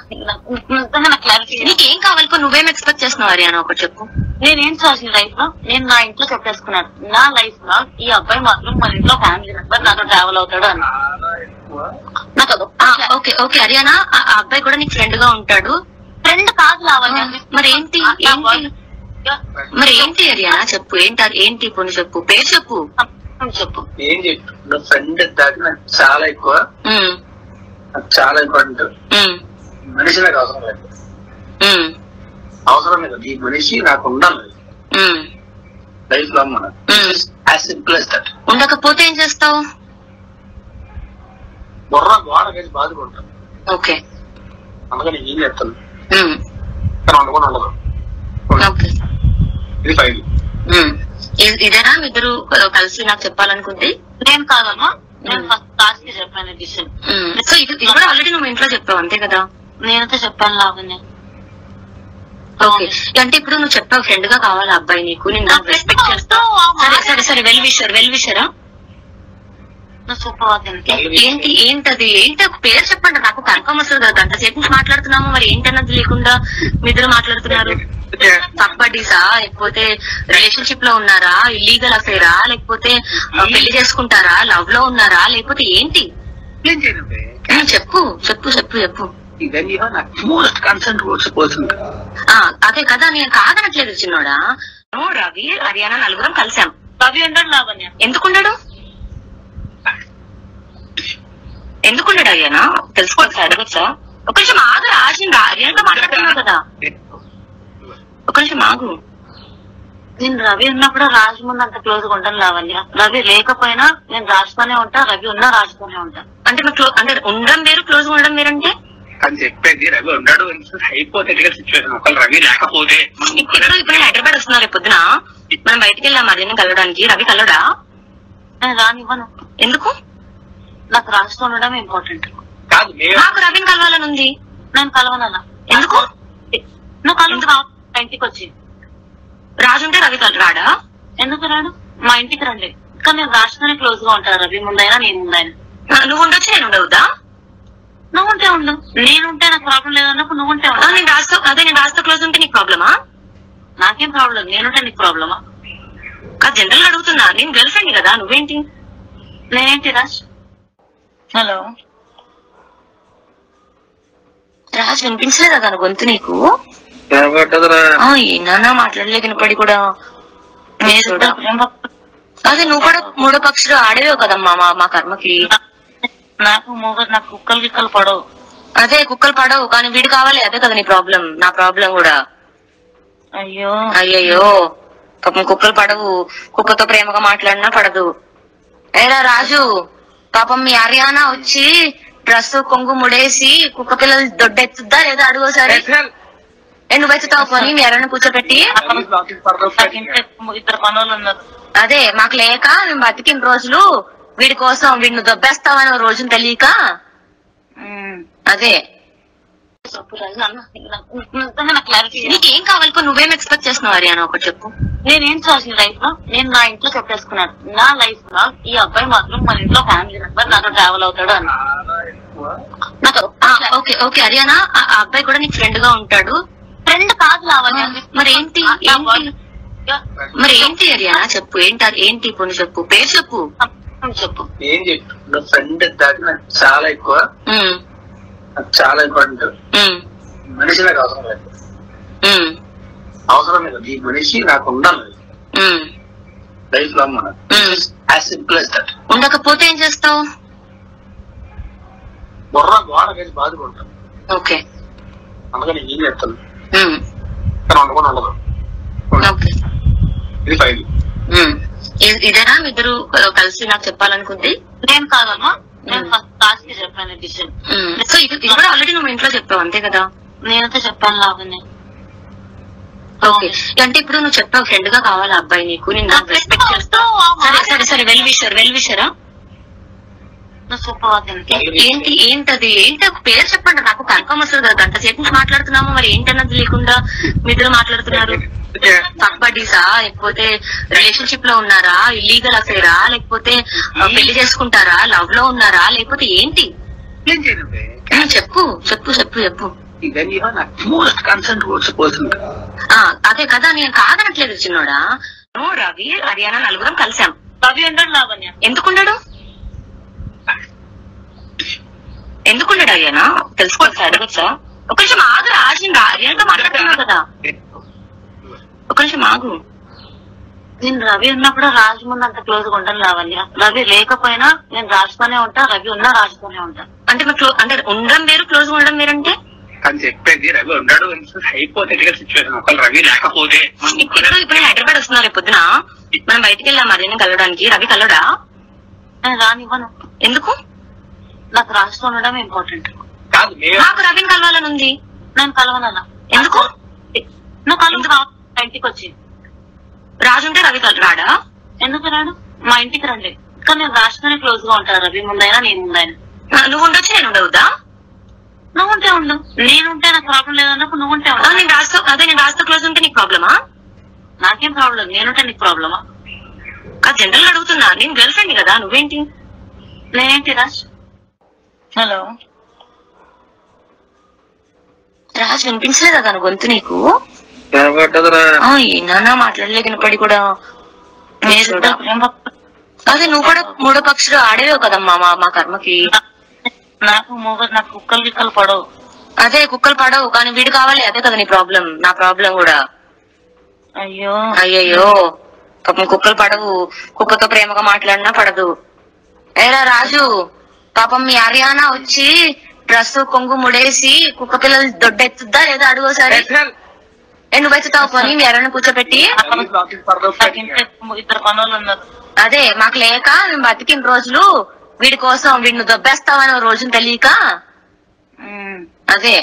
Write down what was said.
విందాం. నీకేం కావాలి? నువ్వేం ఎక్స్పెక్ట్ చేస్తున్నావు హరియానా? ఒకటి చెప్పు. నేనేం చేసిన లైఫ్ లో నేను నా ఇంట్లో చెప్పేసుకున్నాను. నా లైఫ్ లో ఈ అబ్బాయి మాత్రం మన ఇంట్లో ఫ్యామిలీ మెంబర్ నాతో ట్రావెల్ అవుతాడు అని. ఓకే ఓకే హరియానా, ఆ అబ్బాయి కూడా నీకు ఫ్రెండ్ గా ఉంటాడు. ఫ్రెండ్ కాదు లావణ్య. మరి ఏంటి హరియానా? చెప్పు ఏంటి పొన్ను చెప్పు, పేరు చెప్పు. చెప్పు. ఏం చెప్పు. ఫ్రెండ్ దాకా నాకు చాలా ఎక్కువ, చాలా ఇంపార్టెంట్. మనిషి నాకు అవసరం లేదు, అవసరం లేదు. ఈ మనిషి నాకు ఉండాలి లైఫ్ లో. మన యాజ్ సింపుల్ యాజ్ దట్. ఉండకపోతే ఏం చేస్తావు? గోడ వేసి బాధపడతాను. ఓకే, అందుకని ఏం చేస్తాను కానీ ఉండకుండా ఉండదు. ఇది ఫైల్. ఇదేనా ఇద్దరు కలిసి నాకు చెప్పాలనుకుంది? నేను కాదమ్మా, నేను ఫస్ట్ క్లాస్ కి చెప్పాను డిసిషన్. సో ఇది కూడా ఆల్రెడీ నువ్వు ఇంట్లో చెప్పావు అంతే కదా? నేనైతే చెప్పాను లావణ్య. ఓకే, అంటే ఇప్పుడు నువ్వు చెప్పావు ఫ్రెండ్ గా కావాలి అబ్బాయి నీకు, నేను రెస్పెక్ట్ చేస్తావు. సరే సరే, వెల్ విషరా ఏంటది? ఒక పేరు చెప్పండి నాకు, కన్ఫర్మ్ వస్తుంది కదా. గంట సేపు నుంచి మాట్లాడుతున్నాము, మరి ఏంటన్నది లేకుండా మీ ఇద్దరు మాట్లాడుతున్నారు. తప్పడీసా, లేకపోతే రిలేషన్షిప్ లో ఉన్నారా, ఇల్లీగల్ అఫేరా, లేకపోతే పెళ్లి చేసుకుంటారా, లవ్ లో ఉన్నారా, లేకపోతే ఏంటి? చెప్పు చెప్పు చెప్పు చెప్పు. అదే కదా, నేను కాదనట్లేదు చిన్నోడా. రవి హరియానా నలుగురం కలిసాం. రవి ఉండడు లావణ్య. ఎందుకున్నాడు హరియానా? తెలుసుకోవచ్చు, అడగచ్చా? ఒక నిమిషం ఆగు, రాజేంద్ర హరియానాతో మాట్లాడుతున్నావు కదా, ఒక నిమిషం ఆగు. నేను రవి ఉన్నప్పుడు రాజు ముందు అంత క్లోజ్ గా ఉంటాను లావణ్య. రవి లేకపోయినా నేను రాజుతోనే ఉంటా, రవి ఉన్నా రాజుతోనే ఉంటా. అంటే అంటే ఉండడం వేరు, క్లోజ్ గా ఉండడం వేరంటే అని చెప్పేది. రవి ఉన్నాడు హైపోతెటికల్ సిచ్యువేషన్. ఒకవేళ రవి లేకపోతే ఇప్పుడు హైదరాబాద్ వస్తున్నారు రేపు పొద్దున, మనం బయటకు వెళ్ళాం హరియానా కలవడానికి. రవి కలవడా? నేను రానివ్వను. ఎందుకు? నాకు రాజుతో ఉండడం ఇంపార్టెంట్. కాదు, నాకు రవిని కలవాలని ఉంది. నేను కలవనన్నా. ఎందుకు? నువ్వు కలవ ఇంటికి వచ్చి. రాజు ఉంటే రవి రాడా? ఎందుకు రాడు? మా ఇంటికి రండి. కానీ నేను రాజుతోనే క్లోజ్ గా ఉంటాను, రవి ముందైనా నేను ముందైనా. నువ్వు ఉండొచ్చు, నేను ఉండవద్దా? నువ్వు ఉంటే ఉండు, నేనుంటే నాకు ప్రాబ్లం లేదన్నప్పుడు నువ్వు ఉంటే ఉండు. నేను రాజుతో క్లోజ్ ఉంటే నీకు ప్రాబ్లమా? నాకేం ప్రాబ్లం, నేనుంటే నీకు ప్రాబ్లమా? జనరల్ గా అడుగుతున్నా, నేను గర్ల్ ఫ్రెండ్ కదా, నువ్వేంటి? నేనేంటి రాజ్? హలో రాజ్, వినిపించలేదా తన గొంతు నీకు? ఏనా మాట్లాడలే వినపడి కూడా. అదే నువ్వు కూడా మూడో పక్షులు ఆడేవే కదమ్మా మా కర్మకి. నాకు కుక్కలు గిక్కలు పడవు. అదే కుక్కలు పడవు, కానీ వీడు కావాలి. అదే కదా నీ ప్రాబ్లం, నా ప్రాబ్లం కూడా. అయ్యయ్యో పాపం కుక్కలు పడవు, కుక్కతో ప్రేమగా మాట్లాడినా పడదు. ఏరా రాజు, పాపం మీ హరియానా వచ్చి డ్రెస్ కొంగు ముడేసి కుక్క పిల్లలు దొడ్డెత్తుద్దా లేదా అడుగోసారి. నువ్వు ఎత్తుతావు పోనీ మీ హరియానా కూర్చోబెట్టి. ఇద్దరు పనులు ఉన్నారు. అదే మాకు లేక మేము బతికిన రోజులు వీడి కోసం, వీడిని దొబ్బేస్తామని రోజును తెలియక. అదే నీకేం కావాలి? నువ్వేం ఎక్స్పెక్ట్ చేస్తున్నావు హరియానా? ఒకటి చెప్పు. నేనేం చేసిన లైఫ్ లో నేను నా ఇంట్లో చెప్పేసుకున్నాను. నా లైఫ్ లో ఈ అబ్బాయి మాత్రం మన ఇంట్లో ఫ్యామిలీ మెంబర్ నాతో ట్రావెల్ అవుతాడు అని. ఓకే ఓకే హరియానా, ఆ అబ్బాయి కూడా నీకు ఫ్రెండ్ గా ఉంటాడు. ఫ్రెండ్ కాదు లావణ్య. మరి ఏంటి హరియానా? చెప్పు ఏంటి పొన్ను చెప్పు, పేరు చెప్పు. చెప్పు. ఏం చెప్పు. ఫ్రెండ్ దాకా నాకు చాలా ఎక్కువ, చాలా ఇంపార్టెంట్. మనిషి నాకు అవసరం లేదు, అవసరం లేదు. ఈ మనిషి నాకు ఉండాలి లైఫ్ లో. మన యాజ్ సింపుల్ యాజ్ దట్. ఉండకపోతే ఏం చేస్తావు? గోడ వేసి బాధపడతాను. ఓకే, అందుకని ఏం చేస్తాను కానీ ఉండకుండా ఉండదు. ఇది ఫైల్. ఇదేనా ఇద్దరు కలిసి నాకు చెప్పాలనుకుంది? నేను కాదమ్మా, నేను ఫస్ట్ క్లాస్ కి చెప్పాను డిసిషన్. సో ఇది కూడా ఆల్రెడీ నువ్వు ఇంట్లో చెప్పావు అంతే కదా? నేనైతే చెప్పాను లావణ్య. ఓకే, అంటే ఇప్పుడు నువ్వు చెప్పావు ఫ్రెండ్ గా కావాలి అబ్బాయి నీకు, నేను రెస్పెక్ట్ చేస్తావు. సరే సరే, వెల్ విషరా ఏంటది? ఒక పేరు చెప్పండి నాకు, కన్ఫర్మ్ వస్తుంది కదా. గంట సేపు నుంచి మాట్లాడుతున్నాము, మరి ఏంటన్నది లేకుండా మీ ఇద్దరు మాట్లాడుతున్నారు. తప్పడీసా, లేకపోతే రిలేషన్షిప్ లో ఉన్నారా, ఇల్లీగల్ అఫేరా, లేకపోతే పెళ్లి చేసుకుంటారా, లవ్ లో ఉన్నారా, లేకపోతే ఏంటి? చెప్పు చెప్పు చెప్పు చెప్పు. When you are not most concerned towards a person. అదే కదా, నేను కాదనట్లేదు చిన్నోడా. రవి హర్యానా నలుగురం కలిసాం. రవి ఉండడు లావణ్య. ఎందుకుండడు హర్యానా? తెలుసుకోవచ్చా, అడగచ్చా? ఒక నిమిషం ఆగు రాజ్, నేను హర్యానాతో మాట్లాడుతున్నావు కదా, ఒక నిమిషం ఆగు. నేను రవి ఉన్నప్పుడు రాజు ముందు అంత క్లోజ్ గా ఉండను లావణ్య. రవి లేకపోయినా నేను రాజుతోనే ఉంటా, రవి ఉన్నా రాజుతోనే ఉంటా. అంటే అంటే ఉండడం వేరు, క్లోజ్ గా ఉండడం వేరంటే అని చెప్పేది. రవి ఉన్నాడు హైపోథెటికల్ సిచ్యువేషన్, ఒకవేళ రవి లేకపోతే. ఇప్పుడు హైదరాబాద్ వస్తున్నారు రేపు పొద్దున, మనం బయటికి వెళ్ళాం హర్యానా కలవడానికి. రవి కలవడా? నేను రానివ్వను. ఎందుకు? నాకు రాజుతో ఉండడం ఇంపార్టెంట్. కాదు, నాకు రవిని కలవాలని ఉంది. నేను కలవనన్నా. ఎందుకు? నువ్వు కలువు ఇంటికి వచ్చి. రాజు ఉంటే రవి రాడా? ఎందుకు రాడు? మా ఇంటికి రండి. కానీ నేను రాజుతోనే క్లోజ్ గా ఉంటాను, రవి ముందైనా నేను ముందైనా. నువ్వు ఉండొచ్చు, నేను ఉండవుదా? నువ్వు ఉంటే ఉండు, నేనుంటే నాకు ప్రాబ్లం లేదన్నప్పుడు నువ్వు ఉంటే నేను రాజుతో, అదే నేను రాజుతో క్లోజ్ ఉంటే నీకు ప్రాబ్లమా? నాకేం ప్రాబ్లం లేదు, నేనుంటే నీకు ప్రాబ్లమా? అది జనరల్ అడుగుతున్నా, నేను గర్ల్ ఫ్రెండ్ కదా, నువ్వేంటి? నేనేంటి రాజ్? హలో రాజ్, వినిపించలేదా తన గొంతు నీకు? ఏనా మాట్లాడలేక వినపడి కూడా. అదే నువ్వు కూడా మూడో పక్షులు ఆడేవో కదమ్మా మా కర్మకి. నాకు కుక్కలు గిక్కలు పడవు. అదే కుక్కలు పడవు, కానీ వీడు కావాలి. అదే కదా నీ ప్రాబ్లం, నా ప్రాబ్లం కూడా. అయ్యయ్యో పాపం కుక్కలు పడవు, కుక్కతో ప్రేమగా మాట్లాడినా పడదు. ఏరా రాజు, పాపం మీ హర్యానా వచ్చి డ్రెస్ కొంగు ముడేసి కుక్క పిల్లలు దొడ్డెత్తుద్దా లేదా అడుగోసారి. నువ్వు ఎత్తుతావు పోనీ మీ హర్యానా కూర్చోబెట్టి. ఇద్దరు పనులు ఉన్నారు. అదే మాకు లేక మేము బతికిన రోజులు వీడి కోసం, వీడిని దొబ్బేస్తావని రోజును తెలియక. అదే